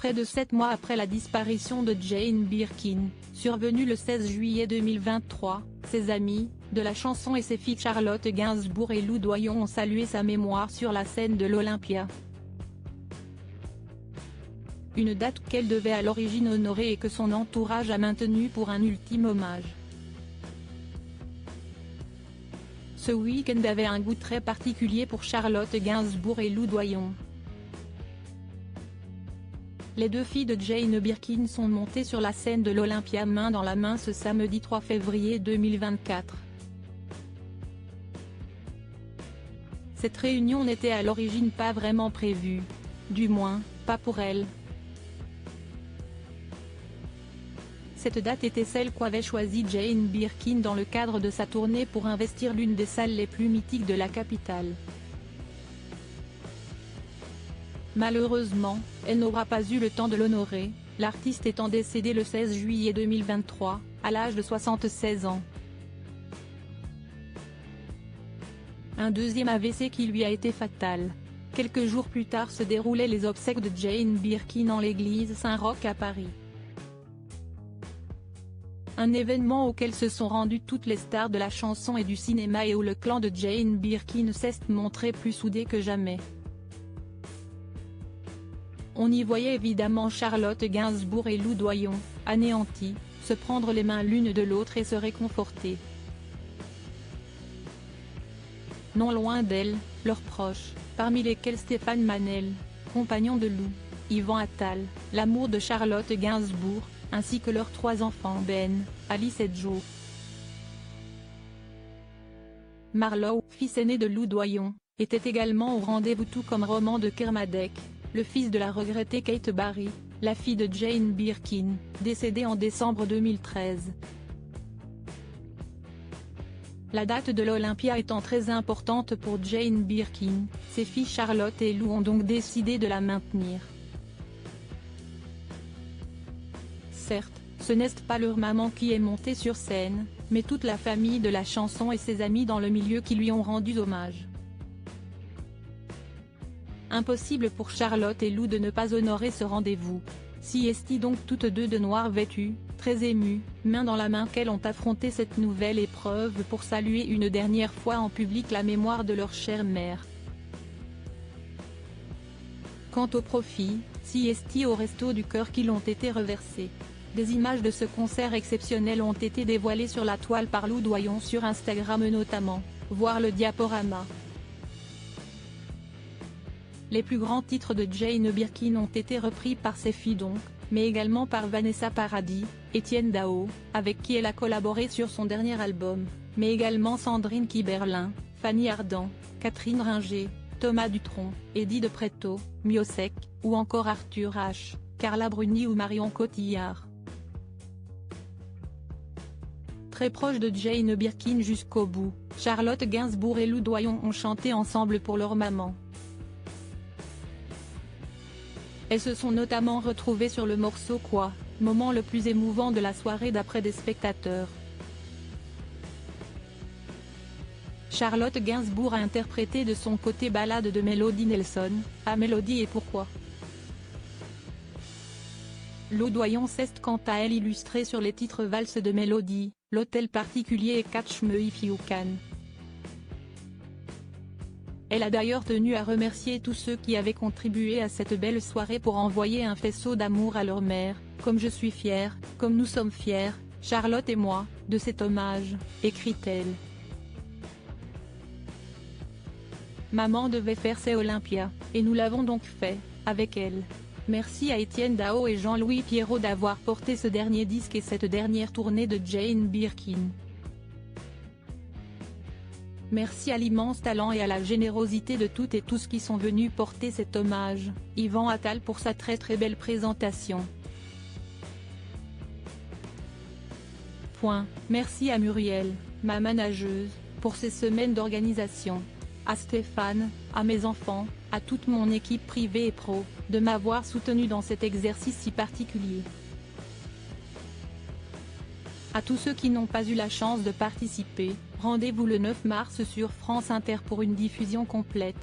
Près de 7 mois après la disparition de Jane Birkin, survenue le 16 juillet 2023, ses amis de la chanson et ses filles Charlotte Gainsbourg et Lou Doyon ont salué sa mémoire sur la scène de l'Olympia. Une date qu'elle devait à l'origine honorer et que son entourage a maintenue pour un ultime hommage. Ce week-end avait un goût très particulier pour Charlotte Gainsbourg et Lou Doyon. Les deux filles de Jane Birkin sont montées sur la scène de l'Olympia main dans la main ce samedi 3 février 2024. Cette réunion n'était à l'origine pas vraiment prévue. Du moins, pas pour elles. Cette date était celle qu'avait choisie Jane Birkin dans le cadre de sa tournée pour investir l'une des salles les plus mythiques de la capitale. Malheureusement, elle n'aura pas eu le temps de l'honorer, l'artiste étant décédée le 16 juillet 2023, à l'âge de 76 ans. Un deuxième AVC qui lui a été fatal. Quelques jours plus tard se déroulaient les obsèques de Jane Birkin en l'église Saint-Roch à Paris. Un événement auquel se sont rendues toutes les stars de la chanson et du cinéma et où le clan de Jane Birkin s'est montré plus soudé que jamais. On y voyait évidemment Charlotte Gainsbourg et Lou Doyon, anéantis, se prendre les mains l'une de l'autre et se réconforter. Non loin d'elles, leurs proches, parmi lesquels Stéphane Manel, compagnon de Lou, Yvan Attal, l'amour de Charlotte Gainsbourg, ainsi que leurs 3 enfants Ben, Alice et Joe. Marlowe, fils aîné de Lou Doyon, était également au rendez-vous tout comme Roman de Kermadec, le fils de la regrettée Kate Barry, la fille de Jane Birkin, décédée en décembre 2013. La date de l'Olympia étant très importante pour Jane Birkin, ses filles Charlotte et Lou ont donc décidé de la maintenir. Certes, ce n'est pas leur maman qui est montée sur scène, mais toute la famille de la chanson et ses amis dans le milieu qui lui ont rendu hommage. Impossible pour Charlotte et Lou de ne pas honorer ce rendez-vous. Si est donc toutes deux de noir vêtues, très émues, main dans la main qu'elles ont affronté cette nouvelle épreuve pour saluer une dernière fois en public la mémoire de leur chère mère. Quant aux profits, si est au Resto du Cœur qui l'ont été reversés. Des images de ce concert exceptionnel ont été dévoilées sur la toile par Lou Doyon sur Instagram notamment, voir le diaporama. Les plus grands titres de Jane Birkin ont été repris par ses filles donc, mais également par Vanessa Paradis, Etienne Dao, avec qui elle a collaboré sur son dernier album, mais également Sandrine Kiberlin, Fanny Ardant, Catherine Ringer, Thomas Dutronc, Eddie de Pretto, Miossec, ou encore Arthur H., Carla Bruni ou Marion Cotillard. Très proche de Jane Birkin jusqu'au bout, Charlotte Gainsbourg et Lou Doyon ont chanté ensemble pour leur maman. Elles se sont notamment retrouvées sur le morceau Quoi, moment le plus émouvant de la soirée d'après des spectateurs. Charlotte Gainsbourg a interprété de son côté Ballade de Melody Nelson, à Mélodie et pourquoi. Lou Doyon s'est quant à elle illustrée sur les titres Valse de Mélodie, L'Hôtel Particulier et Catch Me If You Can. Elle a d'ailleurs tenu à remercier tous ceux qui avaient contribué à cette belle soirée pour envoyer un faisceau d'amour à leur mère, comme je suis fière, comme nous sommes fiers, Charlotte et moi, de cet hommage, écrit-elle. Maman devait faire ses Olympia, et nous l'avons donc fait, avec elle. Merci à Etienne Dao et Jean-Louis Pierrot d'avoir porté ce dernier disque et cette dernière tournée de Jane Birkin. Merci à l'immense talent et à la générosité de toutes et tous qui sont venus porter cet hommage, Yvan Attal pour sa très belle présentation. Merci à Muriel, ma manageuse, pour ces semaines d'organisation. À Stéphane, à mes enfants, à toute mon équipe privée et pro, de m'avoir soutenu dans cet exercice si particulier. À tous ceux qui n'ont pas eu la chance de participer, rendez-vous le 9 mars sur France Inter pour une diffusion complète.